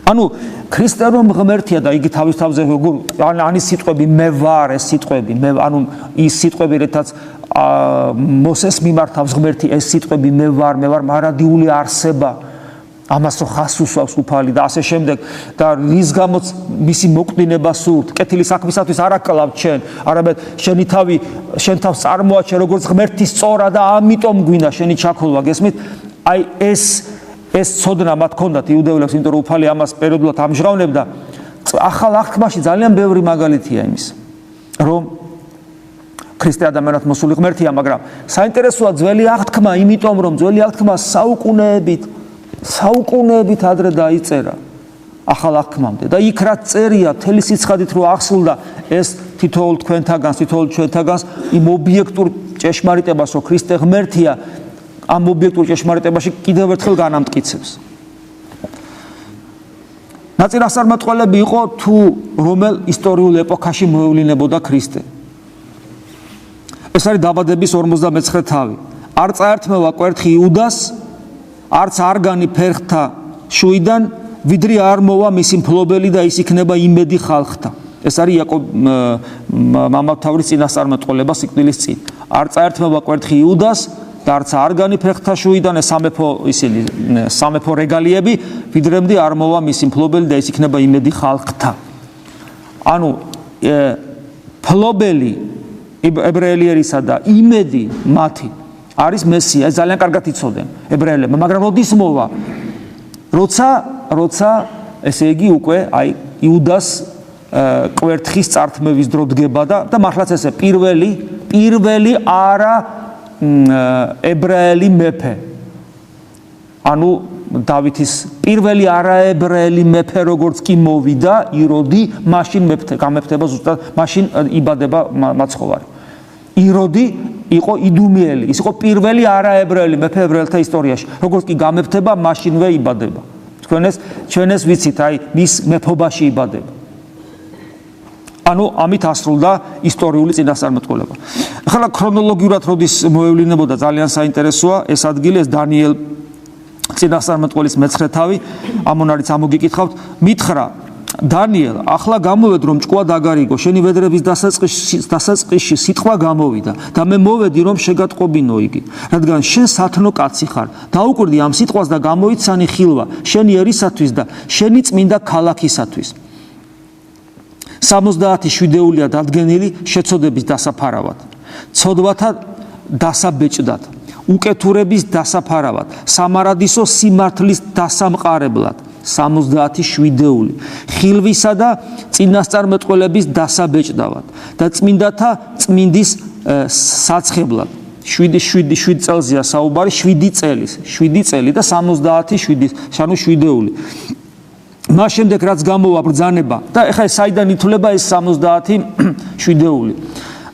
ანუ ქრისტიანობა ღმერთია და იგი თავის თავზე ანის სიტყვები მე ვარ ეს სიტყვები ანუ ის სიტყვები რითაც მოსეს მიმართავს ღმერთი ეს სიტყვები მე ვარ მარადიული არსება ამას რო ხას უსვავს უფალი და ასე შემდეგ და რის გამოც მისი მოკვდინება სურთ კეთილი საქმისათვის არ აკლავ ჩვენ არამედ შენი თავი შენ თავს წარმოაჩენ როგორც ღმერთის სწორა და ამიტომ გვინდა შენი ჩაქოლვა გესმით აი ეს ცოდნა მათ ჰქონდათ იუდეველებს იმიტომ რომ უფალი ამას პერიოდულად ამჟღავნებდა ახალ აღთქმაში ძალიან ბევრი მაგალითია იმის რომ ქრისტე ადამიანად მოსული ღმერთია მაგრამ საინტერესოა ძველი აღთქმა იმიტომ რომ ძველი აღთქმა საუკუნეებით ადრე დაიწერა ახალ აღთქმამდე და იქ რაც წერია თელი სიცხადით რო ახსულდა ეს თითოეულ თქვენთაგანს თითოეულ ჩვენთაგანს იმ ობიექტურ ჭეშმარიტებას რომ ქრისტე ღმერთია ამ ობიექტურ ჭეშმარიტებაში კიდევ ერთხელ განამტკიცებს. ნაწილასწარმეტყველები იყო თუ რომელ ისტორიულ ეპოქაში მოევლინებოდა ქრისტე. ეს არის დაბადების 59 თავი. არ წაერთმევა კვერთხი იუდას, არც არგანი ფერხთა შუიდან, ვიდრე არ მოვა მისი მფლობელი და ის იქნება იმედი ხალხთა. ეს არის იაკობ მამათავრის წინასწარმეტყველება სიკვდილის წინ. არ წაერთმევა კვერთხი იუდას და არც არგანი ფეხთა შუიდან სამეფო რეგალიები ვიდრემდე არ მოვა მისი მფლობელი და ის იქნება იმედი ხალხთა. ანუ მფლობელი ებრაელი ერისა და იმედი მათი არის მესია. ეს ძალიან კარგად იცოდნენ ებრაელებმა, მაგრამ როდის მოვა? როცა ესე იგი უკვე აი იუდას კვერთხის წართმევის დრო დგება და მართლაც ესე პირველი არა ებრაელი მეფე ანუ დავითის პირველი არაებრაელი მეფე როგორც კი მოვიდა იროდი მაშინ გამეფდება ზუსტად მაშინ იბადება მაცხოვარი იროდი იყო იდუმიელი ის იყო პირველი არაებრაელი მეფე ებრაელთა ისტორიაში როგორც კი გამეფდება მაშინვე იბადება ჩვენ ეს ვიცით აი მის მეფობაში იბადება ანუ ამით ასრულდა ისტორიული წინასწარმეტყველება. ახლა ქრონოლოგიურად როდის მოევლინებოდა ძალიან საინტერესოა ეს ადგილი ეს დანიელ წინასწარმეტყველის მეცხრე თავი ამონარიც ამოგიკითხავთ მითხრა დანიელ ახლა გამოვედ რომ ჭკუა დაგარიგო შენი ვედრების დასაწყისში სიტყვა გამოვიდა და მე მოვედი რომ შეგატყობინო იგი რადგან შენ სათნო კაცი ხარ დაუკვირდი ამ სიტყვას და გამოიცანი ხილვა შენი ერისათვის და შენი წმინდა ქალაქისათვის 70 შვიდეულია დადგენილი შეცოდების დასაფარავად ცოდვათა დასაბეჭდად უკეთურების დასაფარავად სამარადისო სიმართლის დასამყარებლად 70 შვიდეული ხილვისა და წინასწარმეტყველების დასაბეჭდავად და წმინდათა წმინდის საცხებლად 7 წელზეა საუბარი 7 წელი და 70 შვიდეული მას შემდეგ რაც გამოვა ბრძანება და ეხლა საიდან ითვლება ეს 70 შვიდეული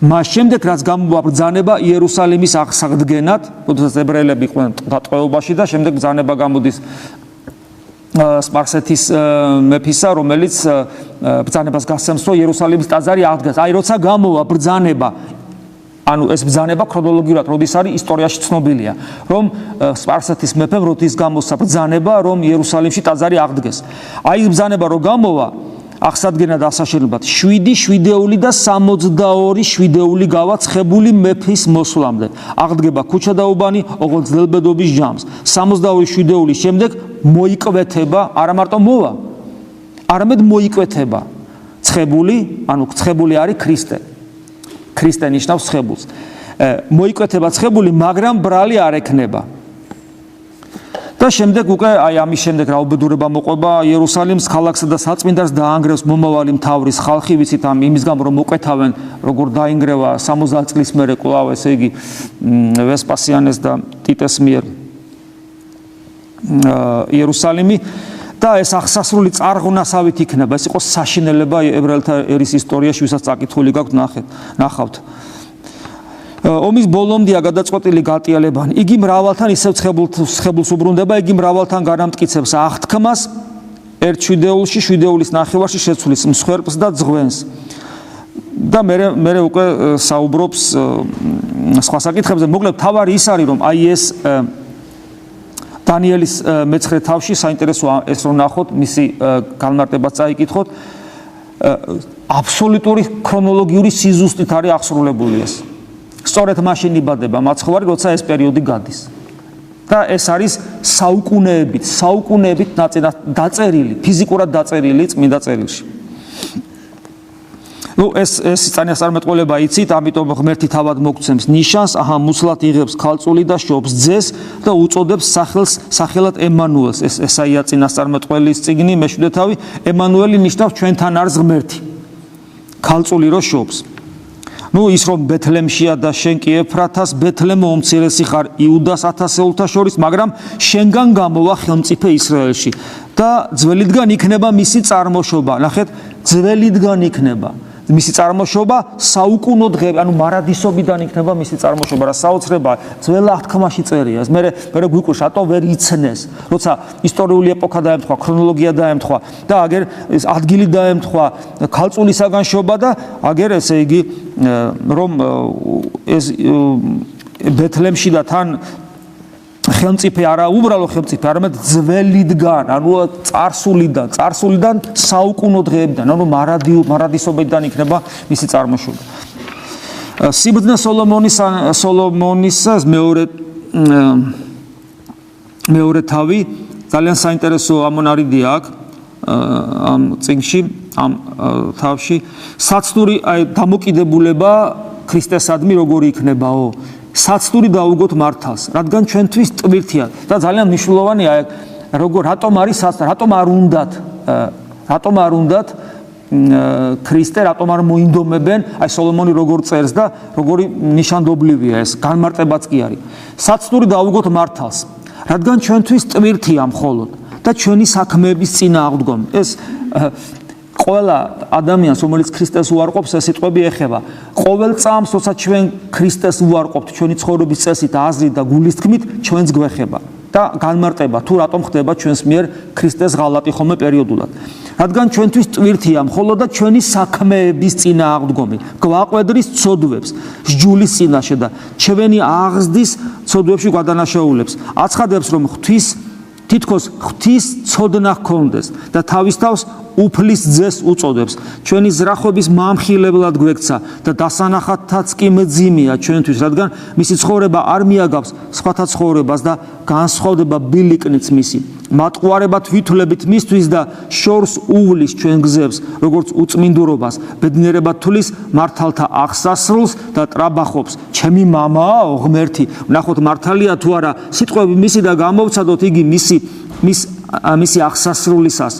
მას შემდეგ რაც გამოვა ბრძანება იერუსალიმის აღსადგენად როდესაც ებრაელები იყვნენ დატყვევაში და შემდეგ ბრძანება გამოდის სპარსეთის მეფისა რომელიც ბრძანებას გასცემს რომ იერუსალიმის ტაძარი აღდგეს აი როცა გამოვა ბრძანება ანუ ეს ბრძანება ქრონოლოგიურად როდის არის ისტორიაში ცნობილია რომ სპარსეთის მეფემ როდის გამოსცა ბრძანება რომ იერუსალიმში ტაძარი აღდგეს აი ეს ბრძანება რო გამოვა აღსადგენად ასაშენებლად 7 შვიდეული და 62 შვიდეული გავაცხებული მეფის მოსვლამდე აღდგება ქუჩადაუბანი ოღონდ ძნელბედობის ჯამს 62 შვიდეულის შემდეგ მოიკვეთება არა მარტო მოვა არამედ მოიკვეთება ცხებული ანუ ცხებული არის ქრისტე ნიშნავს ცხებულს მოიკვეთება ცხებული მაგრამ ბრალი არ ექნება და შემდეგ უკვე აი ამის შემდეგ რა უბედურება მოყვება იერუსალიმს ქალაქსა და საწმინდას დაანგრევს მომავალი მთავრის ხალხი ვიცით ამ იმის გამო რომ მოკვეთავენ როგორ დაინგრევა 60 წლის მერე კვლავ ესე იგი ვესპასიანეს და ტიტეს მიერ იერუსალიმი და ეს აღსასრული წარღვნასავით იქნება ეს იყო საშინელება ებრაელთა ერის ისტორიაში ვისაც წაკითხული გაქვთ ნახავთ ომის ბოლომდეა გადაწყვეტილი გატიალებანი იგი მრავალთან ისევ ცხებულს უბრუნდება იგი მრავალთან განამტკიცებს აღთქმას ერთ შვიდეულში შვიდეულის ნახევარში შეცვლის მსხვერპლს და ძღვენს და მე უკვე საუბრობს სხვა საკითხებზე მოკლედ თავარი ის არის რომ აი ეს დანიელის მე-9 თავში საინტერესო ეს რომ ნახოთ, მისი განმარტებაც წაიკითხოთ, აბსოლუტური ქრონოლოგიური სიზუსტით არის აღსრულებული ეს. სწორედ მაშინ იბადება მაცხოვარი, როცა ეს პერიოდი გადის. და ეს არის საუკუნეებით დაწერილი, ფიზიკურად დაწერილი წმინდა წერილში. ეს წინასწარმეტყველება იცით, ამიტომ ღმერთი თავად მოგცემს ნიშანს, აჰა მუცლად იღებს ქალწული და შობს ძეს და უწოდებს სახელად ემანუელს. ეს ესაია წინასწარმეტყველის წიგნი მე-7 თავი, ემანუელი ნიშნავს ჩვენთან არის ღმერთი. ქალწული რო შობს. ის რომ ბეთლემშია და შენ კი ეფრათას, ბეთლემო უმცირესი ხარ იუდას ათასეულთა შორის, მაგრამ შენგან გამოვა ხელმწიფე ისრაელში და ძველიდან იქნება მისი წარმოშობა. ნახეთ, ძველიდან იქნება მისი წარმოშობა საუკუნო დღე, ანუ მარადისობიდან იქნება მისი წარმოშობა. რა საოცრება, ძველ აღთქმაში წერია. მე გვიკვირს, რატო ვერ იცნეს, როცა ისტორიული ეპოქა დაემთხვა, ქრონოლოგია დაემთხვა და აგერ ეს ადგილი დაემთხვა ქალწულისაგან შობა და აგერ ესე იგი რომ ეს ბეთლემში და თან ხელმწიფე არა უბრალო ხელმწიფე, არამედ ძველიდან, ანუ წარსულიდან საუკუნო დღეებიდან, ანუ მარადისობიდან იქნება მისი წარმოშობა. სიბრძნე სოლომონის მეორე თავი ძალიან საინტერესო ამონარიდია აქ ამ წიგნში, ამ თავში, საცდური დამოკიდებულება ქრისტესადმი როგორი იქნებაო? საცდური დაუგოთ მართალს, რადგან ჩვენთვის ტვირთია და ძალიან მნიშვნელოვანია რატომ არის საცდური, რატომ არ უნდათ ქრისტე, რატომ არ მოინდომებენ, სოლომონი როგორ წერს და როგორი ნიშანდობლივია ეს, განმარტებაც კი არის. საცდური დაუგოთ მართალს, რადგან ჩვენთვის ტვირთია მხოლოდ და ჩვენი საქმეების წინააღმდგომი. ეს ყველა ადამიანს, რომელიც ქრისტეს უარყოფს, ეს სიტყვები ეხება. ყოველ წამს, როცა ჩვენ ქრისტეს უარყოფთ, ჩვენი ცხოვრების წესით, აზრით და გულის თქმით, ჩვენს გვეხება და განმარტება თუ რატომ ხდება ჩვენს მიერ ქრისტეს ღალატი ხოლმე პერიოდულად. რადგან ჩვენთვის ტვირთია მხოლოდ და ჩვენი საქმეების წინააღმდგომი, გვაყვედრის ცოდვებს, სჯულის წინაშე და ჩვენი აღზრდის ცოდვებში გვადანაშაულებს. აცხადებს, რომ თითქოს ღვთის ცოდნა ჰქონდეს და თავის თავს უფლის ძეს უწოდებს. ჩვენი ზრახვების მამხილებლად გვექცა და დასანახადაც კი მძიმეა ჩვენთვის, რადგან მისი ცხოვრება არ მიაგავს სხვათა ცხოვრებას და განსხვავდება ბილიკნიც მისი. მატყუარება თვითვლებით მისთვის და შორს უვლის ჩვენ გზებს, როგორც უწმინდურობას, ბედნიერება თulis მართალთა აღსასრულს და ტრაბახობს. ჩემი მამაო ღმერთი, ვნახოთ მართალია თუ არა სიტყვები მისი და გამოვცადოთ იგი მისი აღსასრულისას.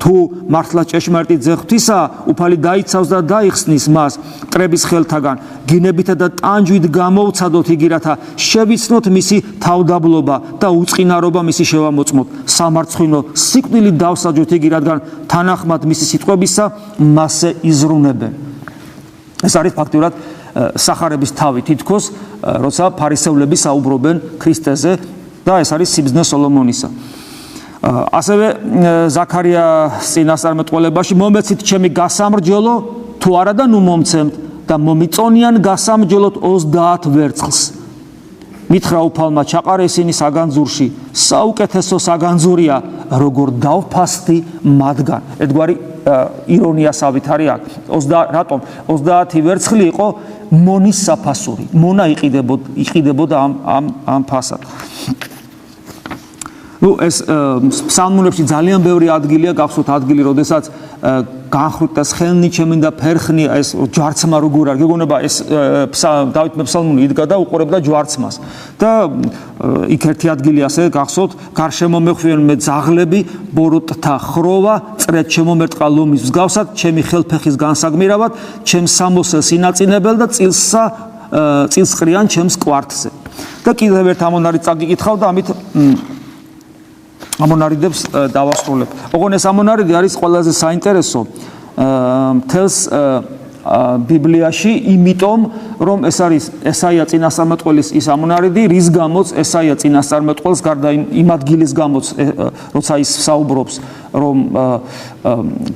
თუ მართლა ჭეშმარიტი ძე ღვთისა, უფალი დაიცავს და დაიხსნის მას მტრების ხელთაგან, გინებითა და ტანჯვით გამოვცადოთ იგი, რათა შევიცნოთ მისი თავდაბლობა და უწყინარობა მისი შევამოწმოთ. სამარცხვინო სიკვდილით დავსაჯოთ იგი, რადგან თანახმად მისი სიტყვებისა მასზე იზრუნებენ. ეს არის ფაქტურად სახარების თავი თითქოს, როცა ფარისევლები საუბრობენ ქრისტეზე და ეს არის სიბრძნე სოლომონისა. ასევე ზაქარიას წინასწარმეტყველებაში მომეცით ჩემი გასამრჯელო თუ არა და ნუ მომცემთ და მომიწონიან გასამრჯელოთ 30 ვერცხლს. მითხრა უფალმა ჩაყარე ისინი საგანძურში, საუკეთესო საგანძურია, როგორ დავფასდი მათგან. ერთგვარი ირონიასავით არის აქ. რატომ 30 ვერცხლი იყო მონის საფასური, მონა იყიდებოდა ამ ფასად. ეს ფსალმუნებში ძალიან ბევრი ადგილია, გახსოვთ ადგილი, როდესაც განხრუტეს ხელნი ჩემი და ფერხნი, ეს ჯვარცმა როგორ არის, გეგონება ეს დავით ფსალმუნი იდგა და უყურებდა ჯვარცმას. და იქ ერთი ადგილი ასე გახსოვთ, გარშემო მეხვიენ მე ძაღლები, ბოროტთა ხროვა, წრეთ შემომერტყა ლომის მსგავსად, ჩემი ხელფეხის განსაგმირავად, ჩემს სამოსელს ინაწინებელ და წილს ყრიან ჩემს კვართზე. და კიდევ ერთ ამონარიდს წაგიკითხავ და ამით ამონარიდებს დავასრულებ. ოღონდ ეს ამონარიდი არის ყველაზე საინტერესო მთელს ბიბლიაში, იმიტომ რომ ეს არის ესაია წინასწარმეტყველის ის ამონარიდი, რის გამოც ესაია წინასწარმეტყველს გარდა იმ ადგილის გამოც, როცა ის საუბრობს, რომ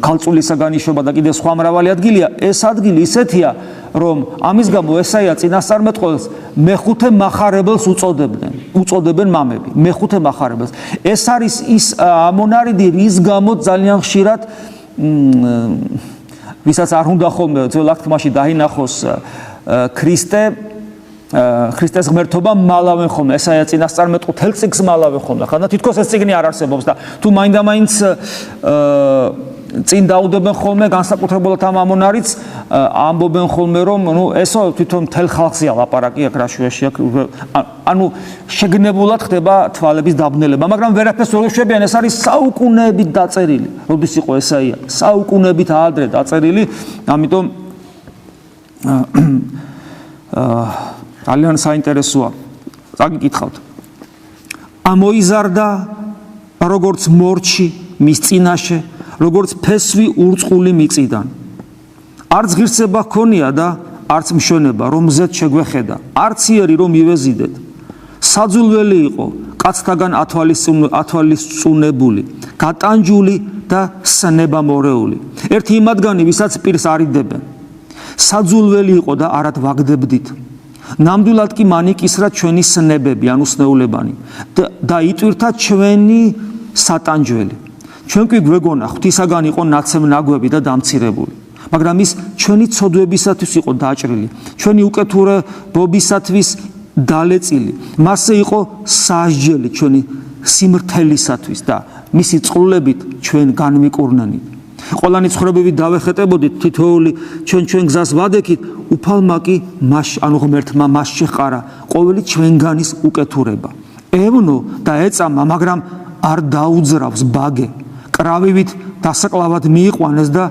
ქალწულისაგან იშობა და კიდე სხვა მრავალი ადგილია, ეს ადგილი ისეთია, რომ ამის გამო ესაია წინასწარმეტყველს მეხუთე მახარებელს უწოდებენ მამები, მეხუთე მახარებელს. ეს არის ის ამონარიდი, რის გამო ძალიან ხშირად ვისაც არ უნდა ხოლმე ძველ აღთქმაში დაინახოს ქრისტეს ღმერთობა მალავენ ხოლმე, ესაია წინასწარმეტყველს მთელ წიგნს მალავენ ხოლმე, ხანდა თითქოს ეს წიგნი არ არსებობს და თუ მაინდა-მაინც წინ დაუდებენ ხოლმე განსაკუთრებულად ამ ამონარიც, ამბობენ ხოლმე რომ ესო თვითონ მთელ ხალხზეა ლაპარაკი აქ რაშუაში აქ, ანუ შეგნებულად ხდება თვალების დაბნელება, მაგრამ ვერაფერს ვერ უშვებიან, ეს არის საუკუნეებით დაწერილი. როდის იყო ესაია? საუკუნეებით ადრე დაწერილი, ამიტომ ძალიან საინტერესოა. წაგიკითხავთ. ამოიზარდა როგორც მორჩი მის წინაშე, როგორც ფესვი ურწყული მიწიდან. არც ღირსება ჰქონია და არც მშვენება, რომზეც შეგვეხედა, არც იერი რომ ივეზიდეთ. საძულველი იყო, კაცთაგან ათვალისწუნებული, გატანჯული და სნებამორეული. ერთი იმათგანი, ვისაც პირს არიდებენ. საძულველი იყო და არად ვაგდებდით. ნამდვილად კი მან იკისრა ჩვენი სნებები, ანუ სნეულებანი და იტვირთა ჩვენი სატანჯველი. ჩვენ კი გვეგონა ღვთისაგან იყო ნაცემ-ნაგვები და დამცირებული, მაგრამ ის ჩვენი ცოდვებისათვის იყო დაჭრილი, ჩვენი უკეთურებობისათვის დალეწილი, მასზე იყო სასჯელი ჩვენი სიმრთელისათვის და მისი წყლებით ჩვენ განმიკურნანით. ყველანი ცხოვრებებით დავეხეტებოდით, თითოეული ჩვენ გზას ვადექით, უფალმა კი ანუ ღმერთმა მას შეჰყარა ყოველი ჩვენგანის უკეთურება. ევნო და ეწამა, მაგრამ არ დაუძრავს ბაგე. კრავივით დასაკლავად მიიყვანეს და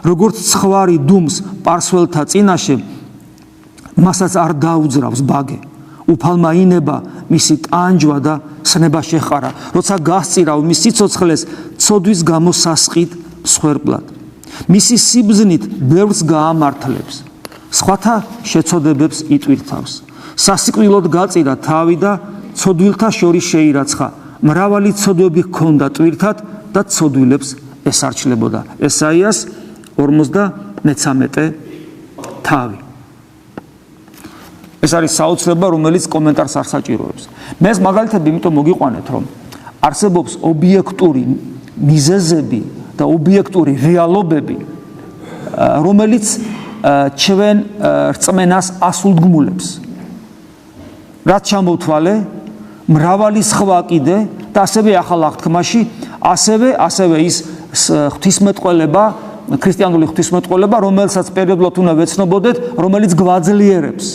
როგორც ცხვარი დუმს პარსველთა წინაშე, მასაც არ დაუძრავს ბაგე. უფალმა ინება მისი ტანჯვა და სნება შეჰყარა, როცა გასწირავ მის სიცოცხლეს ცოდვის გამო სასყიდ მსხვერპლად. მისი სიბზნით ბევრს გაამართლებს, სხვათა შეცოდებებს იტვირთავს. სასიკვდილოდ გაწირა თავი და ცოდვილთა შორის შეირაცხა, მრავალი ცოდვები ჰქონდა ტვირთად და ცოდვილებს ესარჩლებოდა. ესაიას 53 თავი. ეს არის საოცრება, რომელიც კომენტარს არ საჭიროებს. მე ეს მაგალითები იმიტომ მოგიყვანეთ, რომ არსებობს ობიექტური მიზეზები და ობიექტური რეალობები, რომელიც ჩვენ რწმენას ასულდგმულებს. რაც ჩამოვთვალე, მრავალი სხვა კიდე და ასევე ახალ აღთქმაში, ასევე ის ღვთისმეტყველება, ქრისტიანული ღვთისმეტყველება, რომელსაც პერიოდულად უნდა ვეცნობოდეთ, რომელიც გვაძლიერებს,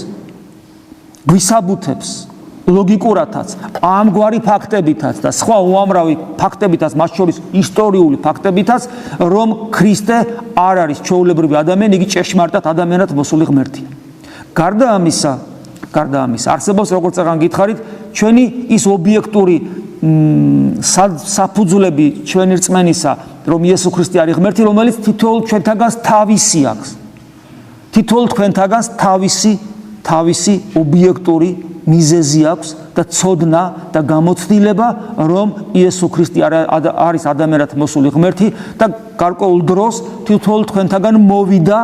გვისაბუთებს ლოგიკურათაც, ამგვარი ფაქტებითაც და სხვა უამრავი ფაქტებითაც, მათ შორის ისტორიული ფაქტებითაც, რომ ქრისტე არ არის ჩვეულებრივი ადამიანი, იგი ჭეშმარიტად ადამიანად მოსული ღმერთია. გარდა ამისა, არსებობს, როგორც წეგან გითხარით, ჩვენი ის ობიექტური საფუძვლები ჩვენი რწმენისა, რომ იესო ქრისტე არის ღმერთი, რომელიც თითოეულ ჩვენთაგანს თავისი აქვს. თითოეულ თქვენთაგანს თავისი ობიექტური მიზეზი აქვს და ცოდნა და გამოცდილება, რომ იესო ქრისტე არის ადამიანად მოსული ღმერთი და გარკვეულ დროს თითოეულ თქვენთაგან მოვიდა,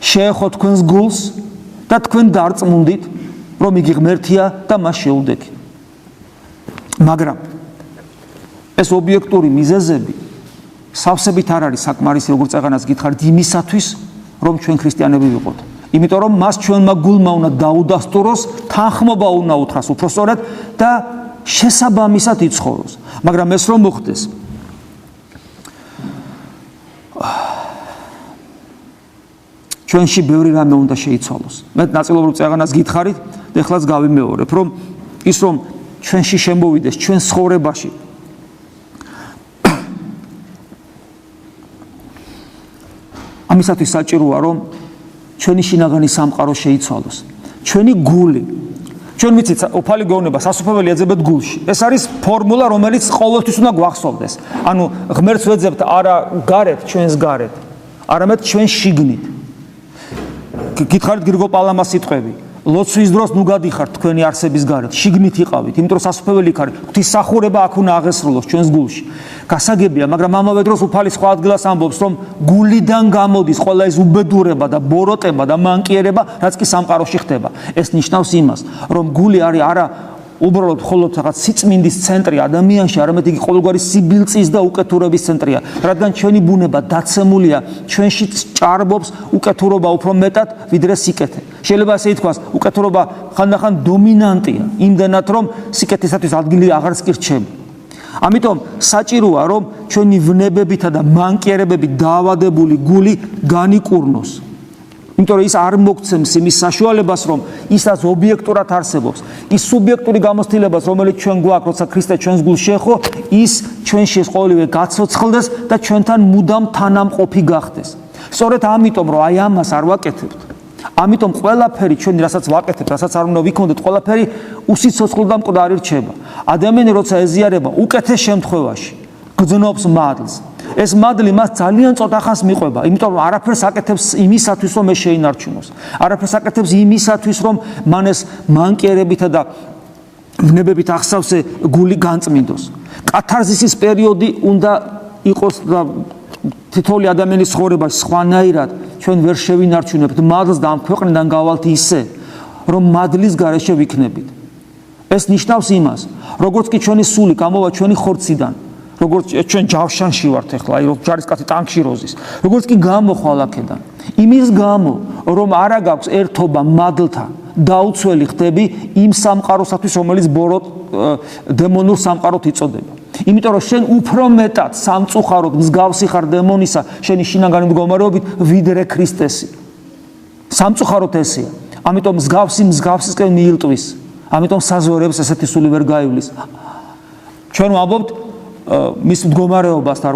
შეეხო თქვენს გულს და თქვენ დარწმუნდით, რომ იგი ღმერთია და მას შეუდექით. მაგრამ ეს ობიექტური მიზეზები სავსებით არ არის საკმარისი, როგორც წეგანაც გითხარით, იმისათვის, რომ ჩვენ ქრისტიანები ვიყოთ. იმიტომ რომ მას ჩვენმა გულმა უნდა დაუდასტუროს, თანხმობა უნდა უთხრას უпроსწორად და შესაბამისად იცხოვროს. მაგრამ ეს რომ მოხდეს, ჩვენში ბევრი რამე უნდა შეიცვალოს. მე ნაწილობრივ წეგანაც გითხარით, ეხლაც გავიმეორებ, რომ ის რომ ჩვენში შემოვიდეს, ჩვენ ცხოვრებაში ამისათვის საჭიროა, რომ ჩვენი შინაგანი სამყარო შეიცვალოს. ჩვენი გული, ჩვენ ვიცით, უფალი გეუბნება, სასופველი ეძებეთ გულში. ეს არის ფორმულა, რომელიც ყოველთვის უნდა გვახსოვდეს. ანუ ღმერთს ვეძებთ არა გარეთ, ჩვენს გარეთ, არამედ ჩვენ შიგნით. გითხარით გრიგოლ პალამას სიტყვები. ლოცვის დროს ნუ გადიხართ თქვენი არსების გარეთ, შიგნით იყავით, იმიტომ რომ სასופველი იქ არის. ღვთისმსახურება აქ უნდა აღესრულოს ჩვენს გულში. გასაგებია, მაგრამ ამავე დროს უფალი სხვა ადგილას ამბობს, რომ გულიდან გამოდის ყველა ეს უბედურება და ბოროტება და მანკიერება, რაც კი სამყაროში ხდება. ეს ნიშნავს იმას, რომ გული არის არა უბრალოდ მხოლოდ რაღაც სიწმინდის ცენტრი ადამიანში, არამედ იგი ყოველგვარი სიბილწის და უკეთურების ცენტრია, რადგან ჩვენი ბუნება დაცემულია, ჩვენში ჭარბობს უკეთურობა უფრო მეტად, ვიდრე სიკეთე. შეიძლება ასე ითქვას, უკეთურობა ხანდახან დომინანტია, იმდენად რომ სიკეთისათვის ადგილი აღარც კი რჩება. ამიტომ საჭიროა, რომ ჩვენი ვნებებითა და მანკიერებებით დაავადებული გული განიკურნოს. იმიტომ რომ ის არ მოგცემს იმის საშუალებას, რომ ისაც ობიექტურად არსებობს, ის სუბიექტური გამოცდილებას, რომელიც ჩვენ გვაქვს, როცა ქრისტე ჩვენს გულს შეეხო, ის ჩვენში ეს ყოველივე გაცოცხლდეს და ჩვენთან მუდამ თანამყოფი გახდეს. სწორედ ამიტომ, რომ აი ამას არ ვაკეთებთ, ამიტომ ყველაფერი ჩვენი, რასაც ვაკეთებთ, რასაც არ უნდა ვიქონდეთ, ყველაფერი უსიცოცხლო და მკვდარი რჩება. ადამიანი როცა ეზიარება, უკეთეს შემთხვევაში გძნობს მადლს. ეს მადლი მას ძალიან ცოტა ხანს მიყვება, იმიტომ რომ არაფერს აკეთებს იმისათვის, რომ ეს შეინარჩუნოს. არაფერს აკეთებს იმისათვის, რომ მან ეს მანკიერებითა და ვნებებით ახსავსე გული განწმინდოს. კათარზისის პერიოდი უნდა იყოს და თითოეული ადამიანის ცხოვრებაში სხვანაირად ჩვენ ვერ შევინარჩუნებთ მადლს და ამ ქვეყნიდან გავალთ ისე, რომ მადლის გარეშე ვიქნებით. ეს ნიშნავს იმას, როგორც კი ჩვენი სული გამოვა ჩვენი ხორციდან, როგორც ჩვენ ჯავშანში ვართ ახლა, აი ჯარისკაცი ტანკში როზის, როგორც კი გამოხვალ აქედან, იმის გამო, რომ არა გაქვს ერთობა მადლთან, დაუცველი ხდები იმ სამყაროსათვის, რომელიც ბოროტ დემონურ სამყაროთ იწოდება. იმიტომ რომ შენ უფრო მეტად სამწუხაროდ მსგავსი ხარ დემონისა, შენი შინაგანი მდგომარეობით, ვიდრე ქრისტესი. სამწუხაროდ ესეა. ამიტომ მსგავსისკენ მიილტვის. ამიტომ საზორებს ესეთი სული ვერ გაივლის. ჩვენ ვამბობთ მის მდგომარეობასთან,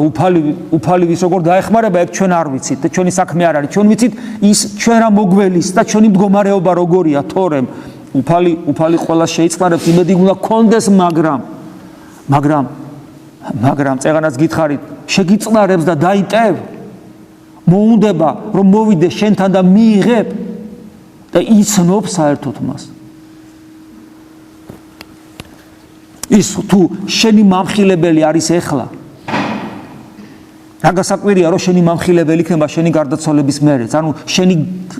უფალი ვის როგორ დაეხმარება, ეგ ჩვენ არ ვიცით და ჩვენი საქმე არ არის. ჩვენ ვიცით ის ჩვენ რა მოგველის და ჩვენი მდგომარეობა როგორია, თორემ უფალი ყველა შეიწყარებს, იმედი უნდა გქონდეს, მაგრამ წეღანაც გითხარით, შეგიწყნარებს და დაიტევ, მოუნდება რომ მოვიდე შენთან და მიიღებ და იცნობ საერთოდ მას. ის თუ შენი მამხილებელი არის ეხლა, რა გასაკვირია, რომ შენი მამხილებელი იქნება შენი გარდაცვალების მერეც, ანუ შენი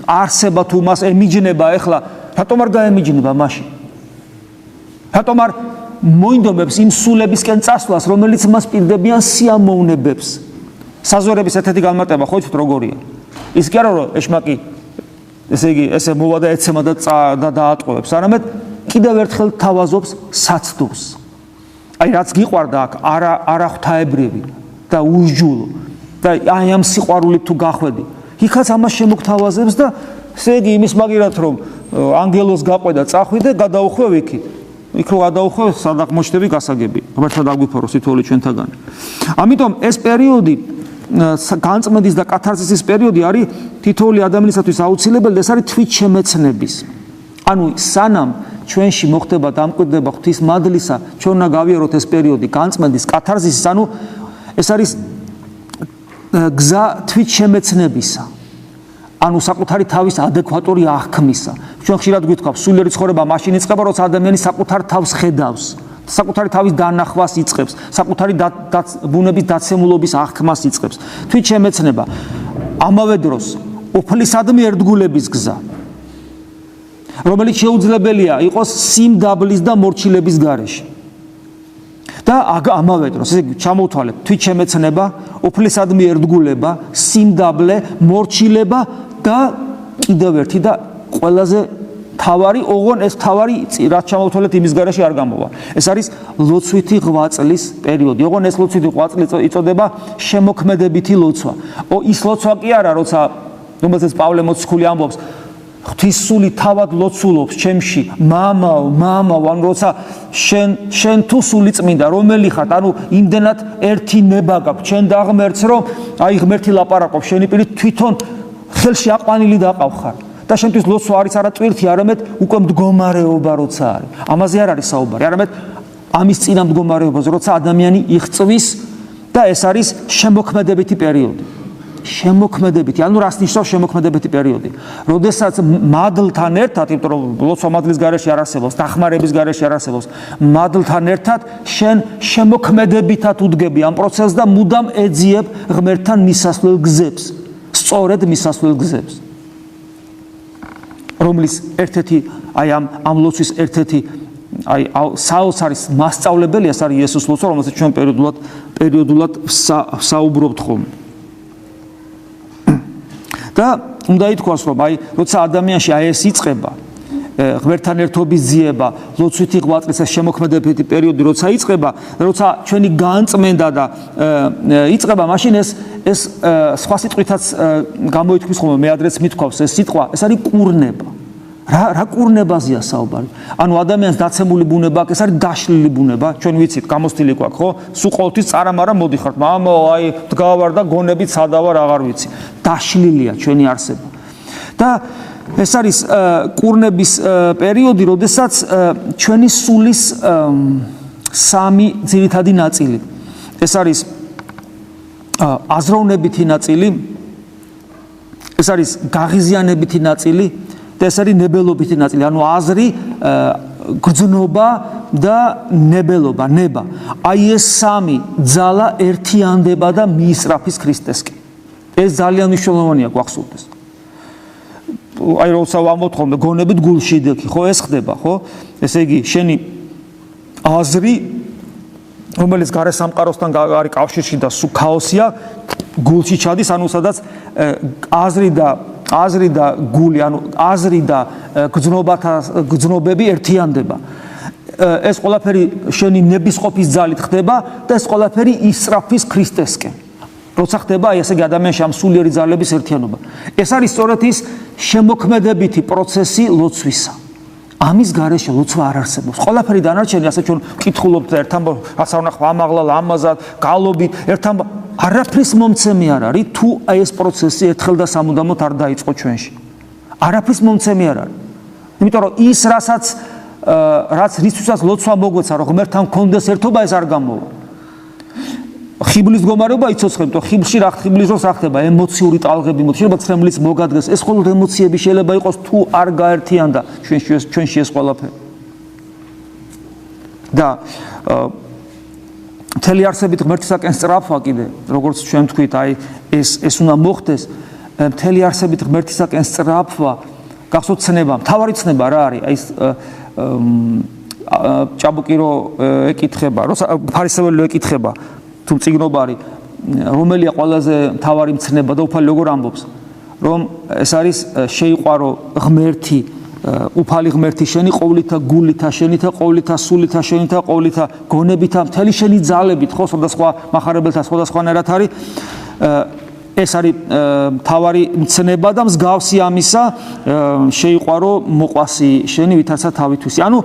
არსება თუ მას ემიჯნება ეხლა, რატომ არ გაემიჯნება მაშინ? რატომ არ მოინდომებს იმ სულებისკენ წასვლას, რომელიც მას პირდებიან სიამოვნებებს? საზორების ერთ-ერთი განმარტება ხო იცით როგორია? ის კი არა რომ ეშმაკი ესე იგი ესე მოვა და ეცემა და დაატყუებს, არამედ კიდევ ერთხელ თავაზობს საცდურს. აი რაც გიყვარდა აქ, არა ღვთაებრივი და უსჯულო და აი ამ სიყვარულით თუ გახვედი, იქაც ამას შემოგთავაზებს და ესე იგი იმის მაგერად რომ ანგელოს გაყვედა წახვიდე, გადაუხვევ იქით. იქ რო გადაუხვევ, სადაც მოჩდები გასაგები. ღმერთმა დაგვიფარო სიტყველი ჩვენთაგანი. ამიტომ ეს პერიოდი განწმენდის და კათარზისის პერიოდი არის თითოეული ადამიანისათვის აუცილებელი, ეს არის თვითშემეცნების. ანუ სანამ ჩვენში მოხდება დამკვიდრება ღვთის მადლისა, ჩვენ უნდა გავიაროთ ეს პერიოდი განწმენდის, კათარზისის, ანუ ეს არის გზა თვითშემეცნებისა. ანუ საკუთარი თავის ადეკვატური აღქმისა. ჩვენ ხშირად გვითხოვთ, სულიერი ცხოვრება მაშინ იწყება, როცა ადამიანი საკუთარ თავს ხედავს, საკუთარი თავის დანახვას იწყებს, საკუთარი ბუნების დაცემულობის აღქმას იწყებს. თვითშემეცნება ამავე დროს უფლისადმი ერთგულების გზა, რომელიც შეუძლებელია იყოს სიმდაბლის და მორჩილების გარეშე. და ამავე დროს, ესე იგი, ჩამოვთვალეთ, თვითშემეცნება, უფლისადმი ერთგულება, სიმდაბლე, მორჩილება და კიდევ ერთი და ყველაზე თავარი, ოღონ ეს თავარი, რაც ჩამოვთვალეთ, იმის გარეშე არ გამოვა. ეს არის ლოცვითი ღვაწლის პერიოდი. ოღონ ეს ლოცვითი ღვაწლი იწოდება შემოქმედებითი ლოცვა. ის ლოცვა კი არა, როცა რომელზეც პავლე მოციქული ამბობს, ღვთის სული თავად ლოცულობს ჩემში, მამაო, ანუ როცა შენ თუ სული წმინდა, რომელი ხარ, ანუ იმდენად ერთი ნება გაქვს, ჩვენ და ღმერთს, რომ აი ღმერთი ლაპარაკობს შენი პირით, თვითონ ხელში აყვანილი დაყავხარ. და შენთვის ლოცვა არის არა ტვირთი, არამედ უკვე მდგომარეობა როცა არის. ამაზე არ არის საუბარი, არამედ ამის წინა მდგომარეობაზე, როცა ადამიანი იღწვის და ეს არის შემოქმედებითი პერიოდი. შემოქმედებითი, ანუ რას ნიშნავს შემოქმედებითი პერიოდი? როდესაც მადლთან ერთად, იმიტომ რომ ლოცვა მადლის გარეშე არ არსებობს, დახმარების გარეშე არ არსებობს, მადლთან ერთად შენ შემოქმედებითად უდგები ამ პროცესს და მუდამ ეძიებ ღმერთთან მისასვლელ გზებს, სწორედ მისასვლელ გზებს. რომლის ერთ-ერთი აი ამ ლოცვის ერთ-ერთი აი საოცარი მასწავლებელი ეს არის იესოს ლოცვა, რომელსაც ჩვენ პერიოდულად საუბრობთ ხოლმე. და უნდა ითქვას, რომ აი როცა ადამიანში აი ეს იწყება ღმერთთან ერთობის ძიება, ლოცვითი ღვაწლის შემოქმედებითი პერიოდი როცა იწყება, როცა ჩვენი განწმენდა და იწყება, მაშინ ეს სხვა სიტყვითაც გამოითქმის ხოლმე, მე ადრეც მithქვავს ეს სიტყვა, ეს არის კურნება. რა კურნებაზეა საუბარი? ანუ ადამიანს დაცემული ბუნება აქვს, ეს არის დაშლილი ბუნება, ჩვენ ვიცით, გამოსტილი გვაქვს, ხო? სულ ყოველთვის წარამარა მოდიხართ, მამა, აი დგავარ და გონებით სადავარ, აღარ ვიცი. დაშლილია ჩვენი არსება. და ეს არის კურნების პერიოდი, როდესაც ჩვენი სულის სამი ძირითადი ნაწილი. ეს არის აზროვნებითი ნაწილი, ეს არის გაღიზიანებითი ნაწილი და ეს არის ნებელობითი ნაწილი, ანუ აზრი, გრძნობა და ნებელობა, ნება. აი ეს სამი ძალა ერთიანდება და მიისწრაფის ქრისტესკენ. ეს ძალიან მნიშვნელოვანია გვახსოვდეს. აი როცა ვამბობთ ხოლმე გონებით გულში დექი, ხო ეს ხდება, ხო? ესე იგი, შენი აზრი, რომელიც გარე სამყაროსთან არის კავშირში და სულ ქაოსია, გულში ჩადის, ანუ სადაც აზრი და გული, ანუ აზრი და გრძნობები ერთიანდება. ეს ყველაფერი შენი ნებისყოფის ძალით ხდება და ეს ყველაფერი ისწრაფის ქრისტესკენ. როცა ხდება აი ესე იგი ადამიანში ამ სულიერი ძალების ერთიანობა. ეს არის სწორედ ის შემოქმედებითი პროცესი ლოცვისა. ამის გარეშე ლოცვა არ არსებობს. ყველაფერი დანარჩენი, ასე ჩვენ ვკითხულობთ ერთთან, რაცა უნდა ამაღლალ, ამაზად, გალობით, ერთთან არაფრის მომცემი არ არის, თუ აი ეს პროცესი ერთხელ და სამუდამოდ არ დაიწყო ჩვენში. არაფრის მომცემი არ არის. იმიტომ რომ ის რაც რისთვისაც ლოცვა მოგვეცა, რომ ღმერთთან გქონდეს ერთობა, ეს არ გამოვა. ხიბლის მდგომარეობა იცოცხლებს, თუ ხიბლში ხიბლის დროს რა ხდება, ემოციური ტალღები მოდის, შეიძლება ცრემლიც მოგადგეს, ეს მხოლოდ ემოციები შეიძლება იყოს, თუ არ გაერთიანდა ჩვენში ეს ყველაფერი. და მთელი არსებით ღმერთისაკენ სწრაფვა კიდე, როგორც ჩვენ ვთქვით, აი ეს უნდა მოხდეს, მთელი არსებით ღმერთისაკენ სწრაფვა, გახსოვთ ცნება, მთავარი ცნება რა არის, აი ჭაბუკირო ეკითხება, როცა ფარისეველი ეკითხება, თუ წიგნობარი, რომელია ყველაზე მთავარი მცნება და უფალი როგორ ამბობს, რომ ეს არის შეიყვარო ღმერთი, უფალი ღმერთი შენი ყოვლითა გულითა, შენითა ყოვლითა სულითა, შენითა ყოვლითა გონებითა, მთელი შენი ძალებით, ხო, სხვადასხვა მახარებელთა სხვადასხვანაირად არის. ეს არის მთავარი მცნება და მსგავსი ამისა შეიყვარო მოყვასი შენი, ვითარცა თავითვისი. ანუ